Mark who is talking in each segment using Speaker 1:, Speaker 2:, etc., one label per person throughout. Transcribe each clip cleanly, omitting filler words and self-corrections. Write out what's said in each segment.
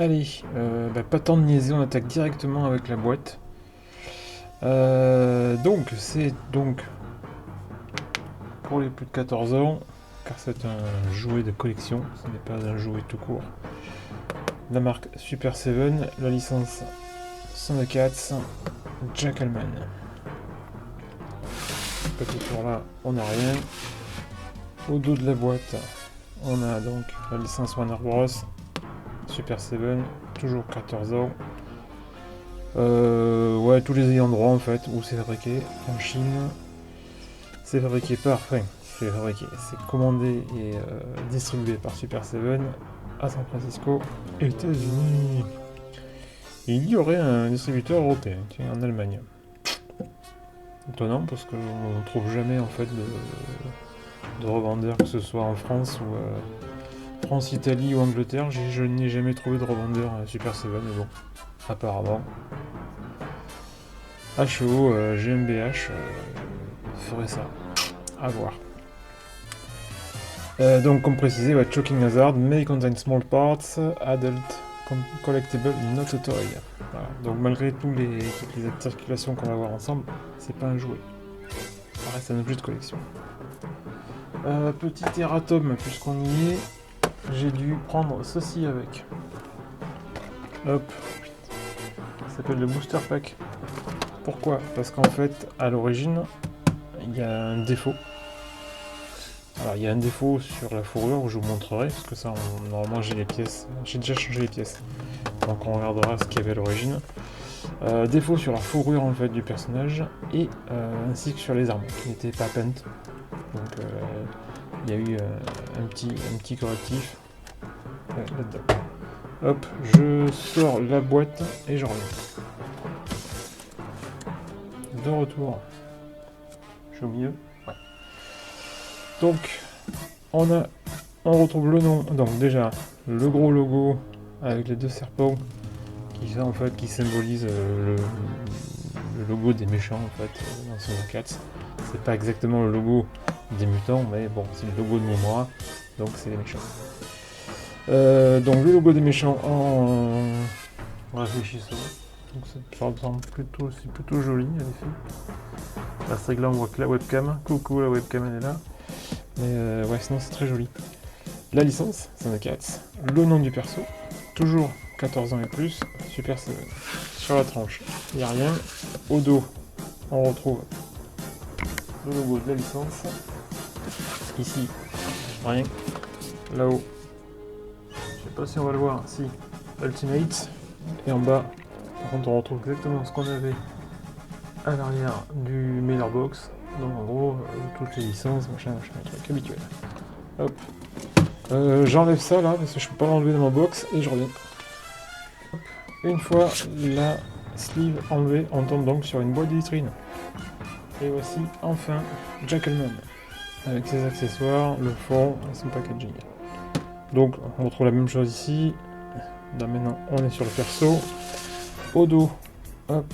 Speaker 1: Allez, pas tant de niaiser, on attaque directement avec la boîte. Donc, c'est donc pour les plus de 14 ans, car c'est un jouet de collection, ce n'est pas un jouet tout court. La marque Super 7, la licence Thundercats, Jackalman. Petit tour là, on n'a rien. Au dos de la boîte, on a donc la licence Warner Bros. Super 7, toujours 14 ans. Ouais, tous les ayants droit en fait, où c'est fabriqué en Chine. C'est fabriqué c'est commandé et distribué par Super 7 à San Francisco, États-Unis. Il y aurait un distributeur européen, tiens, en Allemagne. Étonnant parce qu'on ne trouve jamais en fait de revendeur, que ce soit en France ou France, Italie ou Angleterre. Je n'ai jamais trouvé de revendeur Super 7, mais bon, apparemment. HO, GmbH ferait ça. À voir. Donc, comme précisé, Choking Hazard may contain small parts, adult collectible, not a toy. Voilà. Donc, malgré toutes les articulations qu'on va voir ensemble, c'est pas un jouet. Ça reste un objet de collection. Petit erratum, puisqu'on y est, j'ai dû prendre ceci avec. Hop. Ça s'appelle le Booster Pack. Pourquoi? Parce qu'en fait, à l'origine, il y a un défaut. Alors il y a un défaut sur la fourrure, je vous montrerai, parce que ça, normalement j'ai les pièces, j'ai déjà changé les pièces. Donc on regardera ce qu'il y avait à l'origine. Défaut sur la fourrure en fait du personnage, et ainsi que sur les armes, qui n'étaient pas peintes. Donc il y a eu un petit correctif là-dedans. Hop, je sors la boîte et je reviens. De retour. Je suis au milieu. Ouais. Donc, on retrouve le nom. Donc déjà, le gros logo avec les deux serpents qui symbolisent le logo des méchants en fait dans Thundercats. C'est pas exactement le logo des mutants, mais bon, c'est le logo de Momoa, donc c'est les méchants. Donc le logo des méchants en réfléchissant. Donc ça ressemble plutôt, c'est plutôt joli en effet. Là, c'est que là on voit que la webcam. Coucou, la webcam elle est là. Mais ouais, sinon c'est très joli. La licence, Thundercats. Le nom du perso, toujours 14 ans et plus, Super 7. Sur la tranche, il n'y a rien. Au dos, on retrouve le logo de la licence. Ici, rien. Là-haut, je sais pas si on va le voir, si, Ultimate. Et en bas, par contre, on retrouve exactement ce qu'on avait à l'arrière du Mailer Box. Donc en gros, toutes les licences, machin, un truc habituel. Hop. J'enlève ça là, parce que je peux pas l'enlever dans ma box, et je reviens. Une fois la sleeve enlevée, on tombe donc sur une boîte de vitrine. Et voici enfin Jackalman, avec ses accessoires, le fond et son packaging. Donc on retrouve la même chose ici. Là maintenant on est sur le perso. Au dos, hop,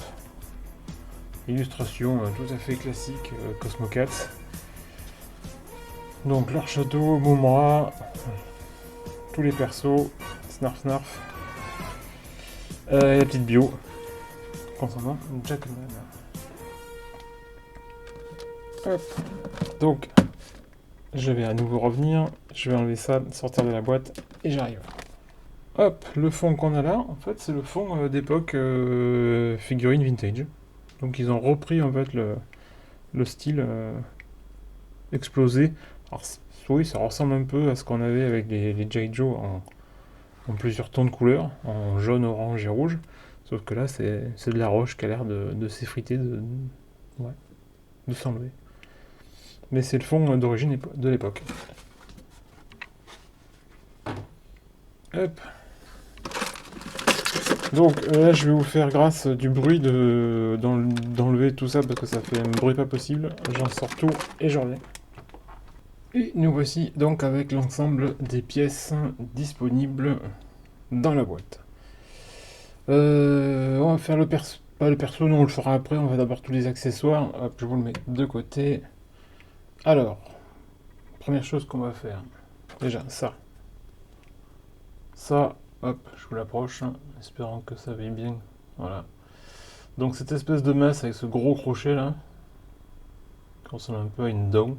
Speaker 1: illustration tout à fait classique, Cosmo Cats. Donc leur château, Moomra, tous les persos, Snarf Snarf. Et la petite bio concernant Jackalman. Hop. Donc, je vais à nouveau revenir. Je vais enlever ça, sortir de la boîte et j'arrive. Hop, le fond qu'on a là, en fait, c'est le fond d'époque figurine vintage. Donc, ils ont repris en fait le style explosé. Alors, oui, ça ressemble un peu à ce qu'on avait avec les G.I. Joe en plusieurs tons de couleurs, en jaune, orange et rouge. Sauf que là, c'est de la roche qui a l'air de s'effriter, ouais, de s'enlever. Mais c'est le fond d'origine de l'époque. Hop. Donc là, je vais vous faire grâce du bruit d'enlever tout ça parce que ça fait un bruit pas possible. J'en sors tout et je reviens. Et nous voici donc avec l'ensemble des pièces disponibles dans la boîte. On va faire le perso. Pas le perso, non, on le fera après. On va d'abord tous les accessoires. Hop, je vous le mets de côté. Alors, première chose qu'on va faire. Déjà, ça. Ça, Hop, je vous l'approche, hein, espérant que ça veille bien. Voilà. Donc cette espèce de masse avec ce gros crochet là, qui ressemble un peu à une dent,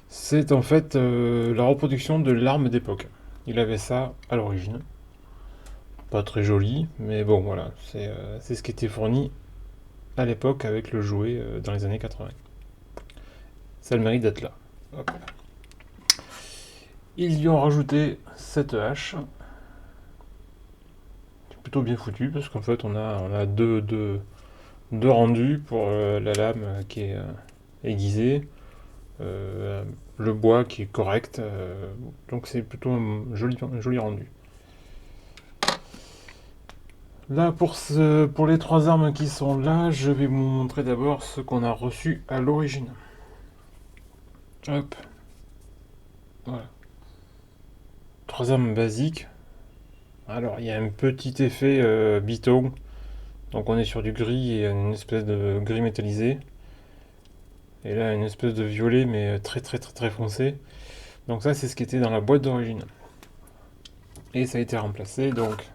Speaker 1: c'est en fait la reproduction de l'arme d'époque. Il avait ça à l'origine. Pas très joli, mais bon voilà, c'est ce qui était fourni à l'époque avec le jouet dans les années 80. Ça a le mérite d'être là. Hop. Ils y ont rajouté cette hache. C'est plutôt bien foutu parce qu'en fait on a deux rendus pour la lame qui est aiguisée, euh, le bois qui est correct, donc c'est plutôt un joli rendu. Là pour les trois armes qui sont là, je vais vous montrer d'abord ce qu'on a reçu à l'origine. Hop, voilà. Trois armes basiques. Alors il y a un petit effet biton, donc on est sur du gris et une espèce de gris métallisé. Et là une espèce de violet mais très très très très foncé. Donc ça c'est ce qui était dans la boîte d'origine. Et ça a été remplacé donc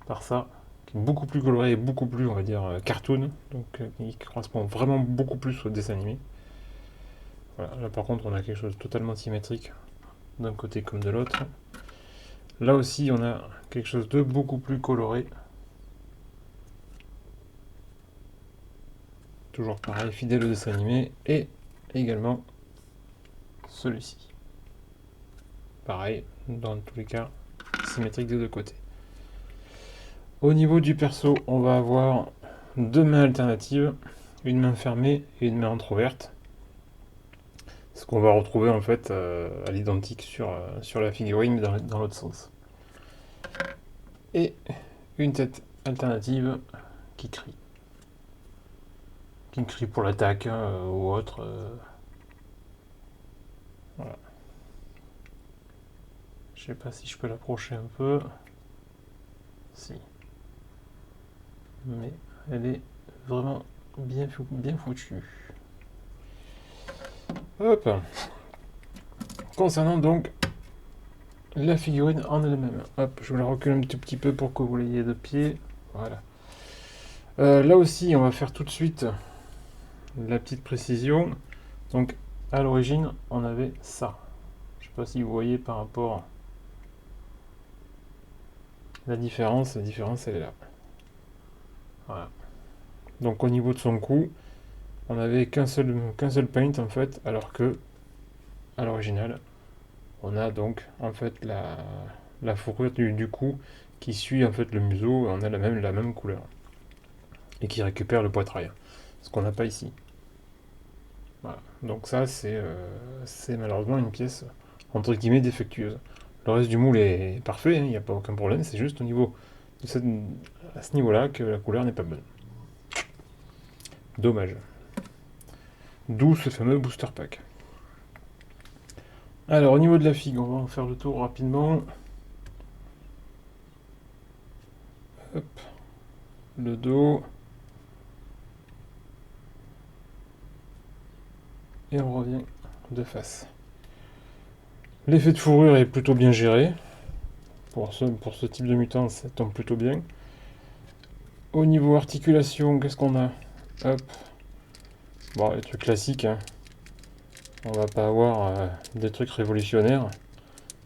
Speaker 1: par ça, qui est beaucoup plus coloré et beaucoup plus, on va dire, cartoon, donc qui correspond vraiment beaucoup plus au dessin animé. Voilà, là par contre on a quelque chose de totalement symétrique d'un côté comme de l'autre. Là aussi on a quelque chose de beaucoup plus coloré. Toujours pareil, fidèle au dessin animé, et également celui-ci. Pareil, dans tous les cas, symétrique des deux côtés. Au niveau du perso, on va avoir deux mains alternatives, une main fermée et une main entrouverte. Ce qu'on va retrouver en fait à l'identique sur la figurine, mais dans l'autre sens. Et une tête alternative qui crie. Qui crie pour l'attaque ou autre. Voilà. Je sais pas si je peux l'approcher un peu. Si. Mais elle est vraiment bien foutue. Hop. Concernant donc la figurine en elle-même. Hop, je vous la recule un tout petit peu pour que vous l'ayez de pied. Voilà. Là aussi, on va faire tout de suite la petite précision. Donc, à l'origine, on avait ça. Je sais pas si vous voyez par rapport la différence. La différence, elle est là. Voilà. Donc, au niveau de son cou, on n'avait qu'un seul paint en fait, alors que à l'original, on a donc en fait la fourrure du cou qui suit en fait le museau, et on a la même couleur et qui récupère le poitrail, ce qu'on n'a pas ici. Voilà. Donc ça c'est malheureusement une pièce entre guillemets défectueuse. Le reste du moule est parfait, il n'y a pas aucun problème, c'est juste au niveau à ce niveau-là que la couleur n'est pas bonne. Dommage. D'où ce fameux booster pack. Alors au niveau de la figue, on va en faire le tour rapidement. Hop. Le dos. Et on revient de face. L'effet de fourrure est plutôt bien géré. Pour ce type de mutant, ça tombe plutôt bien. Au niveau articulation, qu'est-ce qu'on a? Hop. Bon, les trucs classiques, hein. On va pas avoir des trucs révolutionnaires.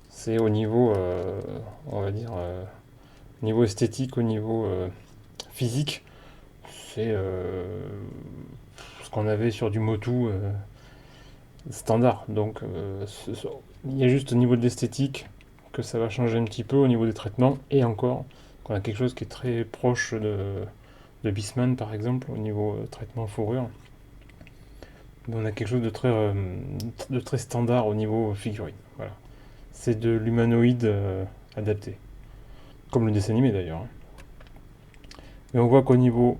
Speaker 1: C'est au niveau, on va dire, au niveau esthétique, au niveau physique. C'est ce qu'on avait sur du Motu standard. Donc, il y a juste au niveau de l'esthétique que ça va changer un petit peu au niveau des traitements. Et encore, qu'on a quelque chose qui est très proche de Beastman, par exemple, au niveau traitement fourrure. Mais on a quelque chose de très standard au niveau figurine. Voilà. C'est de l'humanoïde adapté. Comme le dessin animé d'ailleurs, hein. Mais on voit qu'au niveau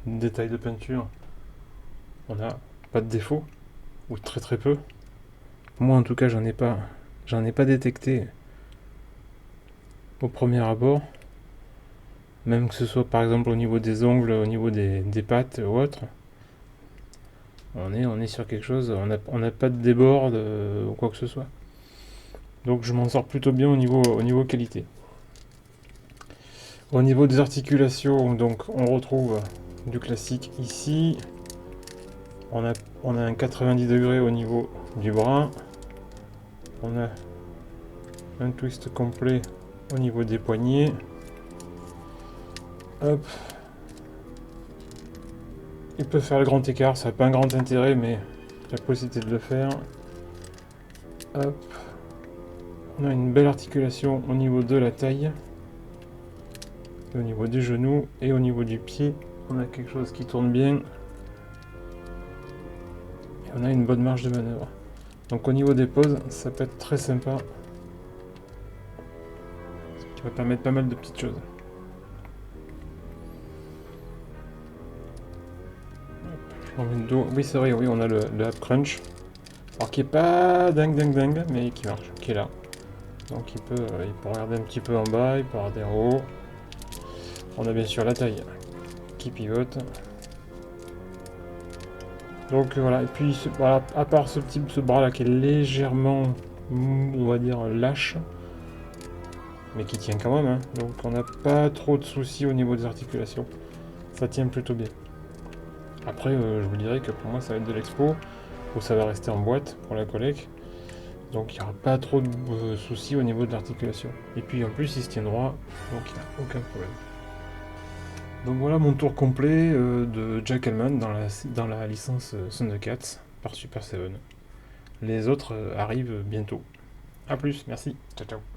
Speaker 1: détail de peinture, on n'a pas de défaut, ou très très peu. Moi en tout cas j'en ai pas détecté au premier abord. Même que ce soit par exemple au niveau des ongles, au niveau des pattes ou autre. On est sur quelque chose, on n'a pas de débord ou quoi que ce soit. Donc je m'en sors plutôt bien au niveau qualité. Au niveau des articulations, donc on retrouve du classique ici. On a un 90 degrés au niveau du bras. On a un twist complet au niveau des poignets. Hop. Il peut faire le grand écart, ça n'a pas un grand intérêt, mais la possibilité de le faire. Hop. On a une belle articulation au niveau de la taille, au niveau des genoux et au niveau du pied. On a quelque chose qui tourne bien. Et on a une bonne marge de manœuvre. Donc au niveau des poses, ça peut être très sympa. Ça va permettre pas mal de petites choses. Je remets le dos. Oui, c'est vrai, oui, on a le up crunch. Alors qui est pas dingue, mais qui marche, qui est là. Donc il peut regarder un petit peu en bas, il peut regarder en haut. On a bien sûr la taille qui pivote. Donc voilà, et puis voilà, à part ce bras là qui est légèrement, on va dire, lâche, mais qui tient quand même, hein. Donc on n'a pas trop de soucis au niveau des articulations. Ça tient plutôt bien. Après, je vous dirais que pour moi ça va être de l'expo, où ça va rester en boîte pour la collecte. Donc il n'y aura pas trop de soucis au niveau de l'articulation. Et puis en plus il se tient droit, donc il n'y a aucun problème. Donc voilà mon tour complet de Jack Hellman dans la licence Thundercats par Super 7. Les autres arrivent bientôt. A plus, merci, ciao ciao.